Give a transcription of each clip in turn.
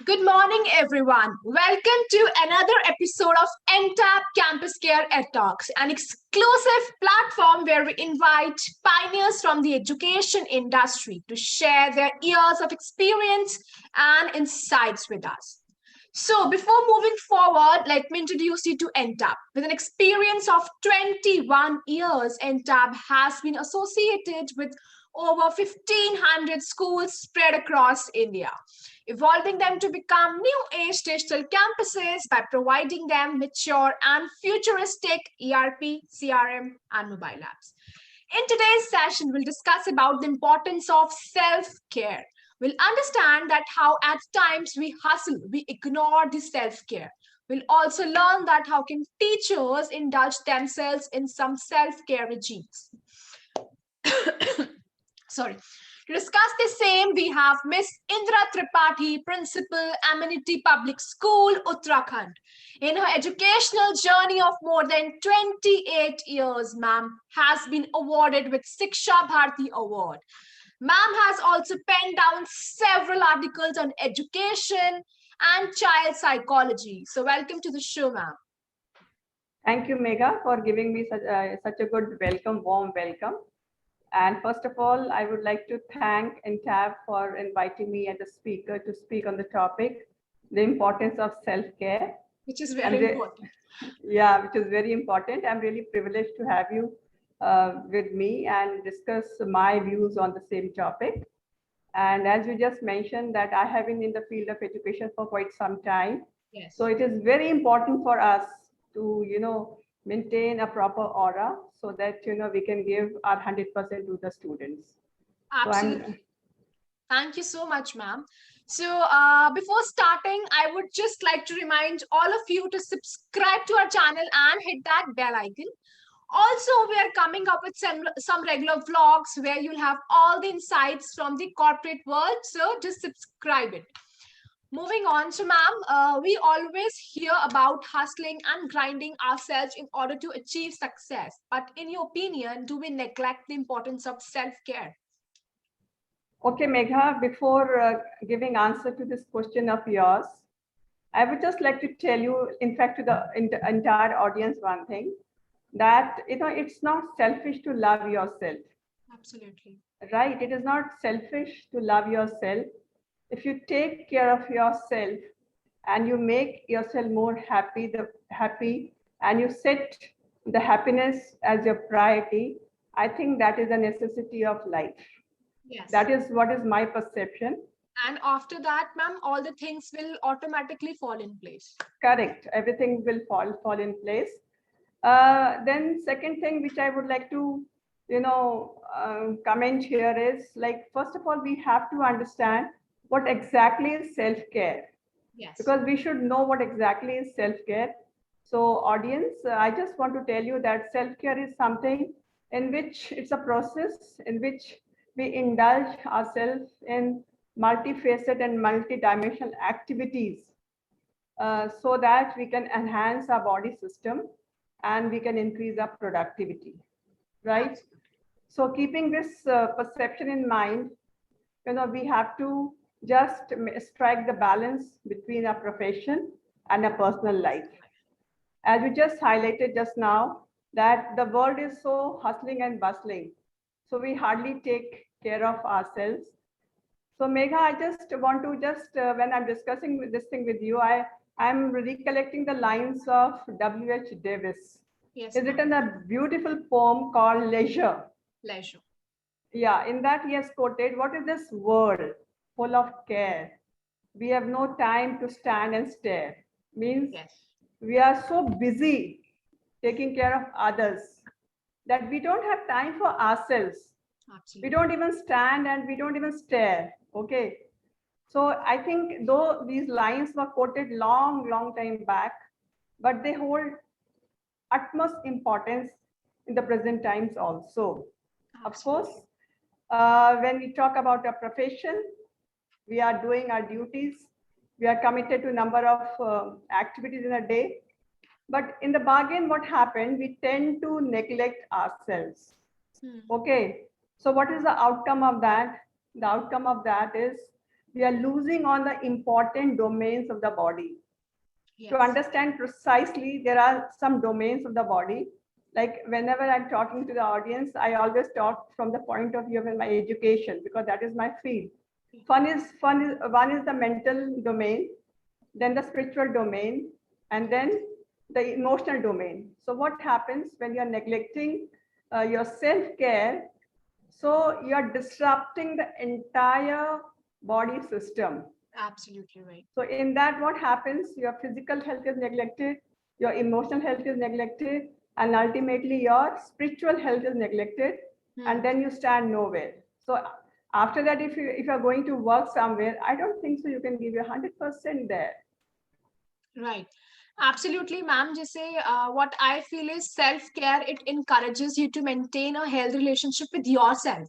Good morning, everyone. Welcome to another episode of NTAP Campus Care Ed Talks, an exclusive platform where we invite pioneers from the education industry to share their years of experience and insights with us. So, before moving forward, let me introduce you to NTAP. With an experience of 21 years, NTAP has been associated with over 1,500 schools spread across India, evolving them to become new age digital campuses by providing them mature and futuristic ERP, CRM, and mobile apps. In today's session, we'll discuss about the importance of self-care. We'll understand that how at times we hustle, we ignore the self-care. We'll also learn that how can teachers indulge themselves in some self-care regimes. Sorry. To discuss the same, we have Miss Indra Tripathi, Principal, Amenity Public School, Uttarakhand. In her educational journey of more than 28 years, ma'am has been awarded with Siksha Bharati Award. Ma'am has also penned down several articles on education and child psychology. So welcome to the show, ma'am. Thank you, Megha, for giving me such a good welcome, warm welcome. And first of all, I would like to thank NTAB for inviting me as a speaker to speak on the topic, the importance of self-care. Which is very important. Yeah, which is very important. I'm really privileged to have you with me and discuss my views on the same topic. And as you just mentioned that I have been in the field of education for quite some time. Yes. So it is very important for us to, maintain a proper aura so that, we can give our 100% to the students. Absolutely. So Thank you so much, ma'am. So before starting, I would just like to remind all of you to subscribe to our channel and hit that bell icon. Also, we are coming up with some regular vlogs where you'll have all the insights from the corporate world. So just subscribe it. Moving on, so ma'am, we always hear about hustling and grinding ourselves in order to achieve success. But in your opinion, do we neglect the importance of self-care? Okay, Megha, before giving answer to this question of yours, I would just like to tell you, in fact, to the entire audience, one thing, that, it's not selfish to love yourself. Absolutely. Right? It is not selfish to love yourself. If you take care of yourself and you make yourself more happy, and you set the happiness as your priority, I think that is a necessity of life. Yes. That is what is my perception. And after that, ma'am, all the things will automatically fall in place. Correct. Everything will fall in place. Then second thing which I would like to, comment here is, like, first of all, we have to understand what exactly is self-care. Yes. Because we should know what exactly is self-care. So audience, I just want to tell you that self-care is something in which it's a process in which we indulge ourselves in multifaceted and multidimensional activities so that we can enhance our body system and we can increase our productivity, right? So keeping this perception in mind, we have to just strike the balance between our profession and our personal life. As you just highlighted just now, that the world is so hustling and bustling, so we hardly take care of ourselves. So Megha, I just want to when I'm discussing this thing with you, I'm recollecting the lines of W.H. Davis. Yes. He's written a beautiful poem called Leisure. Leisure. Yeah, in that he has quoted, what is this world full of care? We have no time to stand and stare. Means Yes. we are so busy taking care of others that we don't have time for ourselves. Absolutely. We don't even stand and we don't even stare. Okay. So I think though these lines were quoted long time back, but they hold utmost importance in the present times also. Absolutely. Of course, when we talk about a profession, we are doing our duties. We are committed to a number of activities in a day. But in the bargain, what happened? We tend to neglect ourselves. Okay. So what is the outcome of that? The outcome of that is we are losing on the important domains of the body. Yes. To understand precisely, there are some domains of the body. Like whenever I'm talking to the audience, I always talk from the point of view of my education, because that is my field. One is the mental domain, then the spiritual domain, and then the emotional domain. So what happens when you're neglecting your self-care? So you're disrupting the entire body system. Absolutely right. So in that, what happens? Your physical health is neglected, your emotional health is neglected, and ultimately your spiritual health is neglected, and then you stand nowhere. So after that, if you're going to work somewhere, I don't think so you can give you 100% there. Right. Absolutely, ma'am. Just say what I feel is self-care. It encourages you to maintain a healthy relationship with yourself,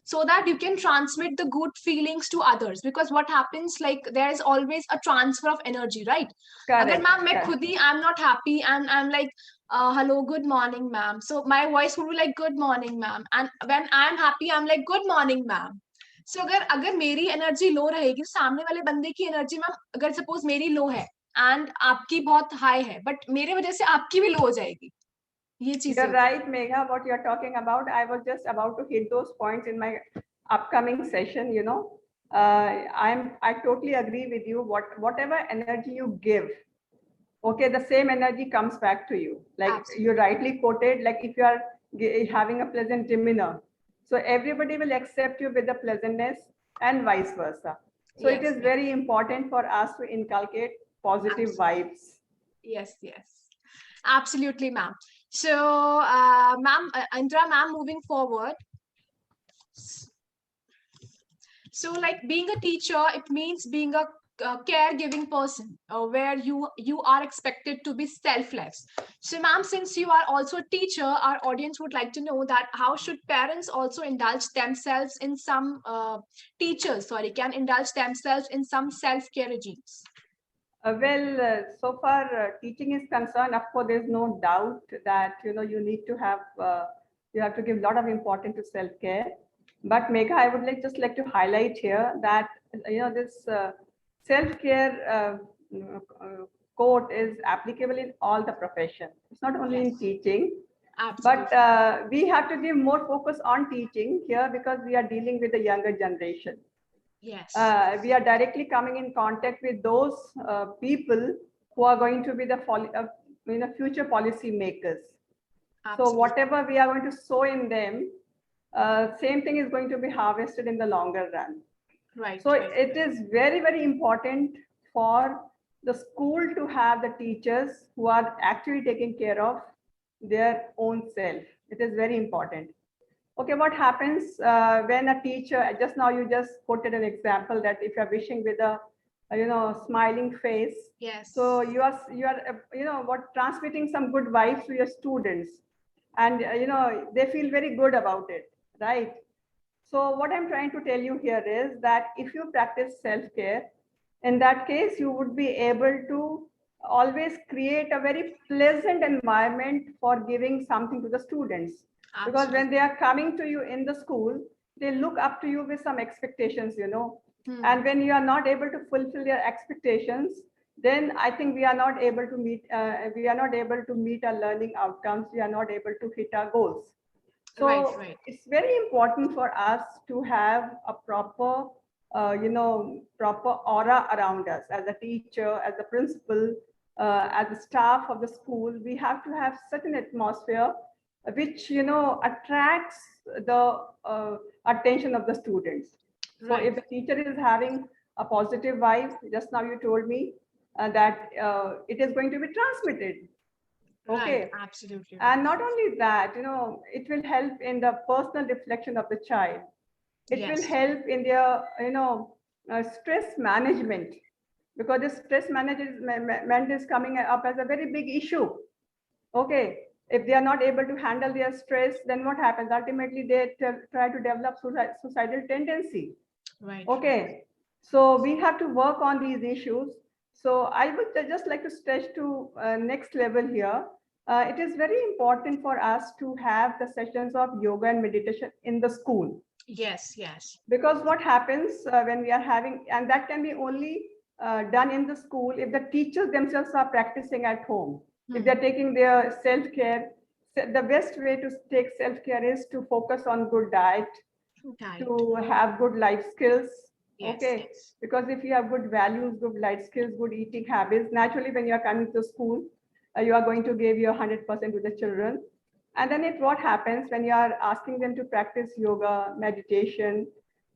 so that you can transmit the good feelings to others. Because what happens, like there is always a transfer of energy, right? Agar Correct. ma'am, मैं Correct. खुद ही I'm not happy and I'm like, hello, good morning, ma'am. So my voice would be like, good morning, ma'am. And when I'm happy, I'm like, good morning, ma'am. So अगर मेरी energy low रहेगी, सामने वाले बंदे की energy ma'am अगर suppose मेरी लो है एंड आपकी बहुत हाई है, बट मेरे वजह से आपकी भी लो हो जाएगी. ये चीजें You're right, Megha, what you're talking about. I was just about to hit those points in my upcoming session. I totally agree with you. Whatever energy you give, okay, the same energy comes back to you. Like Absolutely. you rightly quoted, like if you are having a pleasant demeanor, so everybody will accept you with the pleasantness and vice versa. So it Yes, is yes. very important for us to inculcate positive vibes. Yes, yes. Absolutely, ma'am. So, ma'am, Andra, ma'am, moving forward. So, like being a teacher, it means being a caregiving person, where you are expected to be selfless. So, ma'am, since you are also a teacher, our audience would like to know that how should parents also indulge themselves in some can indulge themselves in some self-care regimes. So far teaching is concerned, of course, there's no doubt that you need to have you have to give a lot of importance to self-care. But Megha, I would just like to highlight here that this self-care quote is applicable in all the professions. It's not only in teaching. Absolutely. But we have to give more focus on teaching here because we are dealing with the younger generation. Yes. We are directly coming in contact with those people who are going to be the future policy makers. Absolutely. So whatever we are going to sow in them, same thing is going to be harvested in the longer run. Right. So right. it is very, very important for the school to have the teachers who are actually taking care of their own self. It is very important. Okay, what happens when a teacher, just now you just quoted an example that if you're wishing with a smiling face, Yes. so you are transmitting some good vibes to your students, and they feel very good about it, right? So what I'm trying to tell you here is that if you practice self-care, in that case you would be able to always create a very pleasant environment for giving something to the students. Because when they are coming to you in the school, they look up to you with some expectations, and when you are not able to fulfill their expectations, then I think we are not able to meet our learning outcomes. We are not able to hit our goals. So right. It's very important for us to have a proper proper aura around us. As a teacher, as a principal, as a staff of the school, we have to have certain atmosphere which attracts the attention of the students. So if the teacher is having a positive vibe, just now you told me that it is going to be transmitted. Okay. Right, absolutely. And not only that, it will help in the personal reflection of the child. It will help in their stress management, because the stress management is coming up as a very big issue. Okay, if they are not able to handle their stress, then what happens? Ultimately, they try to develop suicidal tendency. Right. Okay, so we have to work on these issues. So I would just like to stretch to next level here, It is very important for us to have the sessions of yoga and meditation in the school. Yes, yes. Because what happens when we are having, and that can be only done in the school if the teachers themselves are practicing at home. If they're taking their self-care, the best way to take self-care is to focus on good diet, Right. to have good life skills. Yes, Okay, yes. because if you have good values, good life skills, good eating habits, naturally when you are coming to school, you are going to give your 100% to the children. And then what happens when you are asking them to practice yoga, meditation,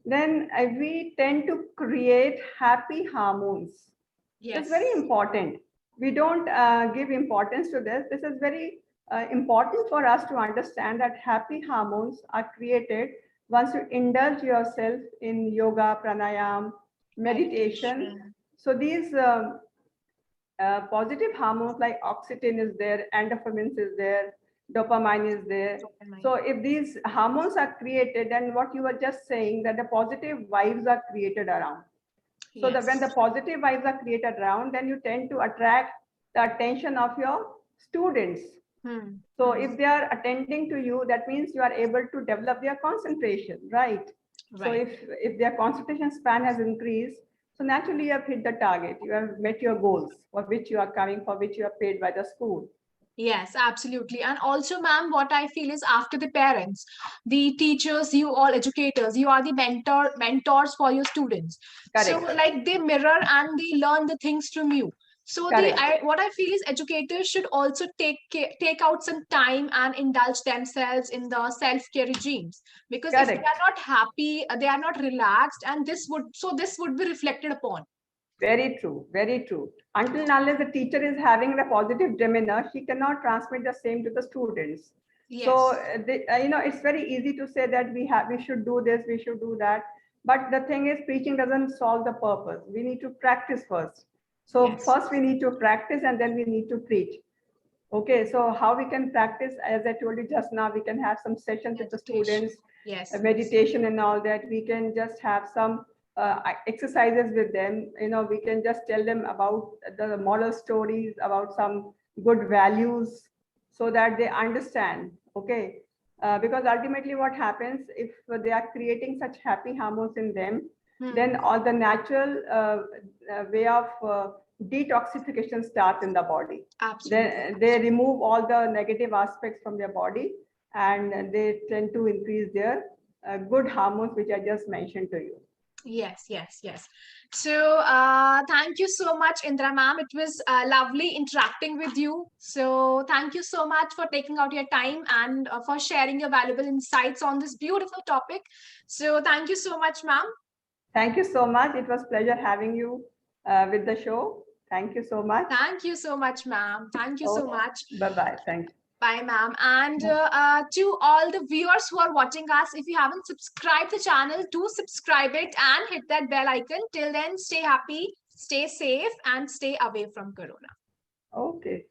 then we tend to create happy hormones. It's very Yes. important. We don't give importance to this. This is very important for us to understand that happy hormones are created once you indulge yourself in yoga, pranayam, meditation. So these positive hormones like oxytocin is there, endorphins is there, dopamine is there. So if these hormones are created, then what you were just saying, that the positive vibes are created around. So that when the positive vibes are created around, then you tend to attract the attention of your students. So if they are attending to you, that means you are able to develop their concentration, right? So if their concentration span has increased, so naturally you have hit the target. You have met your goals for which you are coming, for which you are paid by the school. Yes, absolutely. And also, ma'am, what I feel is after the parents, the teachers, you all educators, you are the mentors for your students. So Correct. like they mirror and they learn the things from you. So Correct. what I feel is educators should also take out some time and indulge themselves in the self-care regimes, because if they Correct. are not happy, they are not relaxed, and this would be reflected upon. Very true, very true. Until and unless the teacher is having the positive demeanor, she cannot transmit the same to the students. So, it's very easy to say that we should do this, we should do that. But the thing is, preaching doesn't solve the purpose. We need to practice first. So first we need to practice and then we need to preach. Okay, so how we can practice, as I told you just now, we can have some sessions with the students, meditation and all that. We can just have some exercises with them. We can just tell them about the moral stories, about some good values, so that they understand. Okay, because ultimately what happens if they are creating such happy hormones in them, then all the natural way of detoxification starts in the body. Then they remove all the negative aspects from their body, and they tend to increase their good hormones, which I just mentioned to you. Yes, yes, yes. So thank you so much, Indra ma'am. It was lovely interacting with you. So thank you so much for taking out your time and for sharing your valuable insights on this beautiful topic. So thank you so much, ma'am. Thank you so much. It was pleasure having you with the show. Thank you so much. Thank you so much, ma'am. Thank you so much. Bye-bye. Thank you. Bye, ma'am. And to all the viewers who are watching us, if you haven't subscribed the channel, do subscribe it and hit that bell icon. Till then, stay happy, stay safe, and stay away from Corona. Okay.